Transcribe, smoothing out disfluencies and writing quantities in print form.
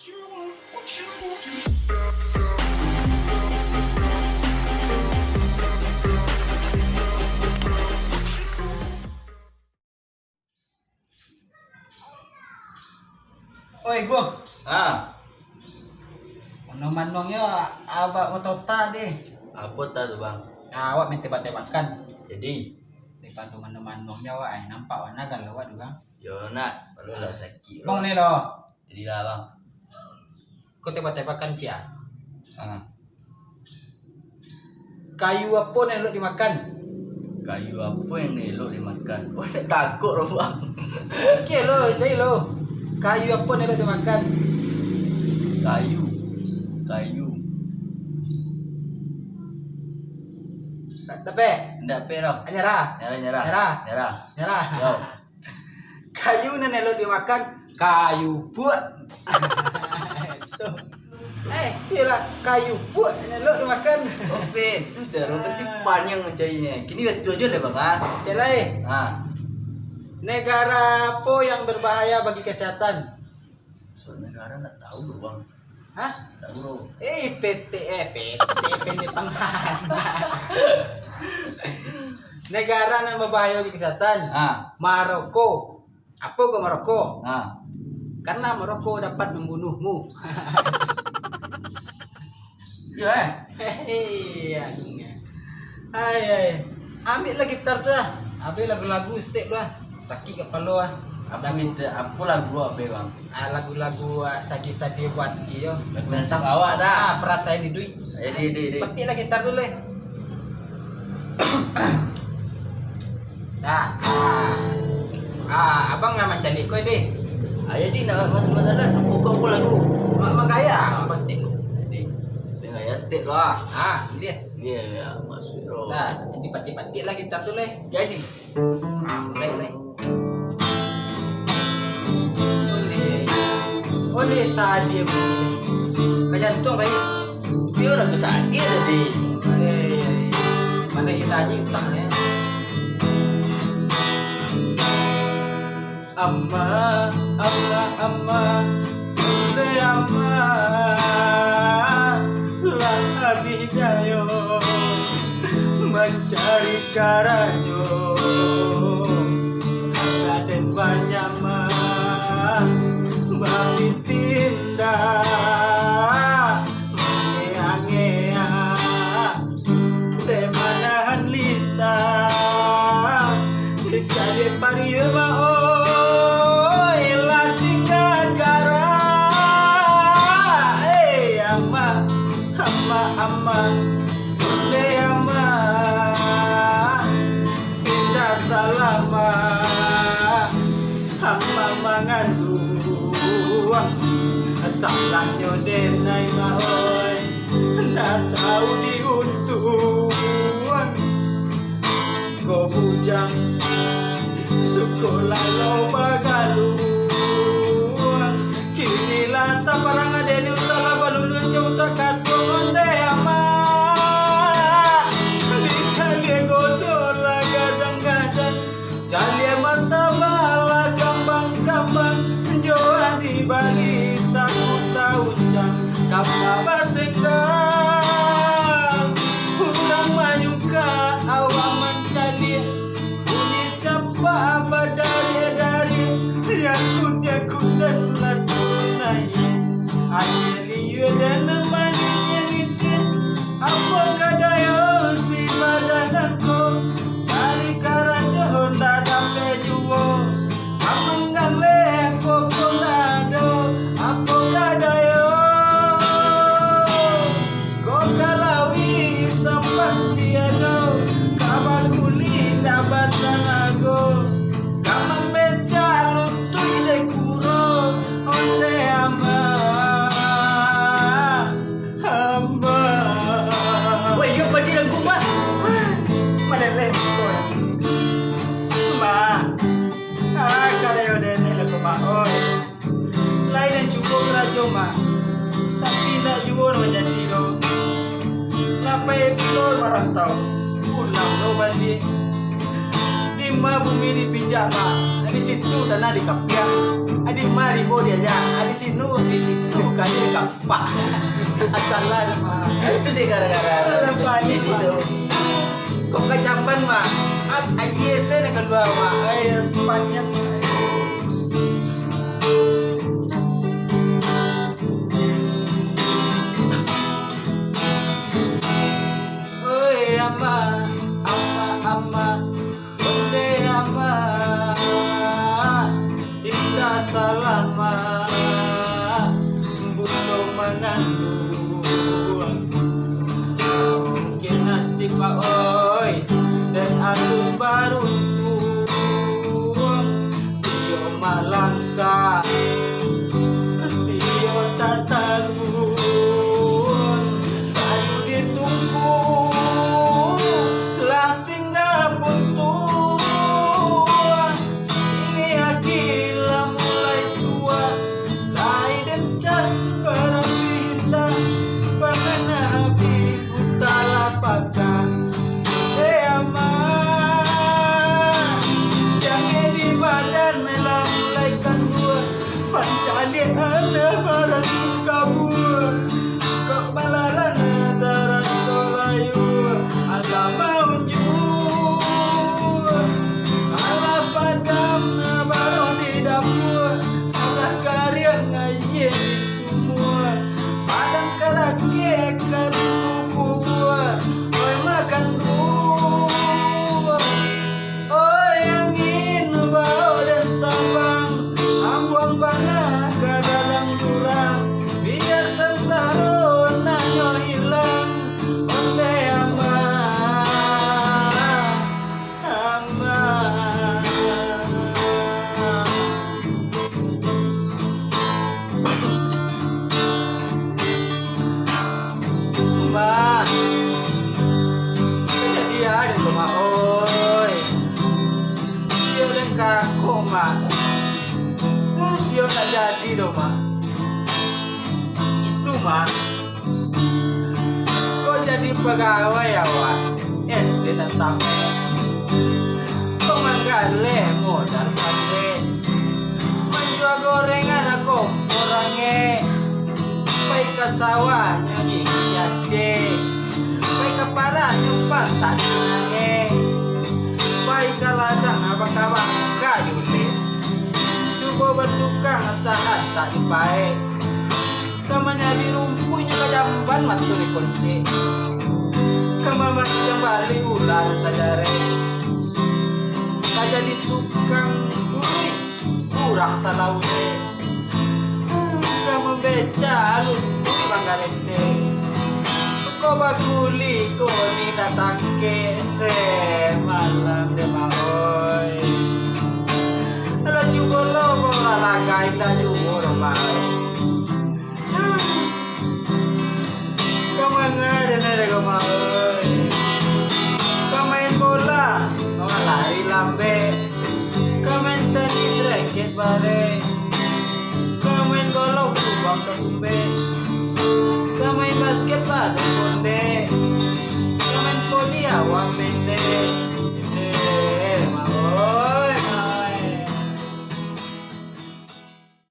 Oi, gua. Manong-manongnya abak otota deh. Apa tuh bang? Awak minta tebak-tebakan. Jadi, Lepas tu manong-manongnya awak nampak warna galau awak juga. yo nak, perlu lah sakit. Bang ni loh. Jadi lah bang. Kau tebak-tebakan cia. Ah, Kayu apa yang elok dimakan? kayu apa yang elok dimakan? Oh, nak takut loh bang. Okey lo, cai lo. Kayu apa yang elok dimakan? Kayu. Tapi, Ndak perah. nyerah. Nyerah. Nyerah. Yo. Kayu yang elok dimakan, kayu buat. Kira kayu buat yang elok dimakan. Oke, itu cara berarti panjang mencarinya. Kini betul aja lah bang. Cai lain. Negara apa yang berbahaya bagi kesehatan? Soal negara nggak tahu loh bang. Hah? Tahu loh. PT Panghan. Negara yang berbahaya bagi kesehatan. Maroko. Apa ke Maroko? Karena Maroko dapat membunuhmu. Ya. Iya. Hai. Ambil lah gitar sah. Ambil lagu-lagu step lah. Sakit kepala lah. Apa minta? Apa lagu apa bang? Lagu-lagu sagi-sagi buat dia. Lagu nasab awak dah. Perasaan di duit. Di. Petik lah gitar dulu. Abang nggak mencari kau deh. Jadi nak masalah. Apa lagu? Mak gaya apa step? Dengar ya state lah. Ini dia. Ya masuk roh. Nah, dipatik-patik lah gitar dulu. Jadi. Mulai. Oleh sadia kajantung baik. Dia lagu sakit tadi. Mana kita aja utangnya. Amma Ude amma Lang abidayo Mencari karajo Raden Banyama Babi tindak Ngea-ngea Temanahan lita Kecali pariwa Amma Pindah salama Amma mengandung Salahnya denai mahoy Nak tahu diuntung Kau bujang Sekolah lo bagaluang Kini lata parang ada di utara balulu jauh tak katung onde ama Dicali godola gadang-gadang Cali martabala kambang-kambang Joa di Bali sakuta ucang Kapa batenggang Udang manyuka awak mencali Bunyi capa badari-dari Yakut dan latunai Ayeliyo dan nemaninya nitin Apa kadayo si badananko Cari karajo honda dape juwo Amanggale koko nado Apa kadayo Kokalawi sampan tiado Kabaguli dapat tanago Kamang beca lutui de kuro Onde ama Woi, yuk bagi lagu mas Mana lempor Ma Kada yo dene lagu ma oi Lain yang cukup rajo ma Tapi nak juga menjadi lo Napai pilor marantau Ulang lo bandi Lima bumi dipijak ma Di situ tanah di kapiak Adi mari mau diajak Adi sinu di situ mukanya dia gampang. Asalan mah. Itu deh gara-gara Lepas ini ini tuh. kok kecapan mah. Ayesen yang kedua mah. Depannya mah. Oi ama, ama, onde ama, indah salama, butuh mengandung. Mungkin nasib pak oi dan aku baru tuang, yo malangka, yo tak tanggung. Dia nggak jadi dong mak. Itu mak. Kok jadi pegawai ya wak? SD dan tamu. Kok manggale modal sate. Menjual gorengan aku orangnya. Pai ke sawah nyanyi Aceh. Pai ke parah nyumpan tak nyanyi. Pai ke ladang abang-abang kayu leh. Coba bertukang tak dipae. Kamanya di rumpunya ke jamban matu dikunci. Kama macam bali ular tajare. Kaja di tukang kuri kurang salaune. Kamu beca lu di Banggalete. Kau bakuli kau ni datang ke malam de mahoy. Ala cuba lo bola lagai la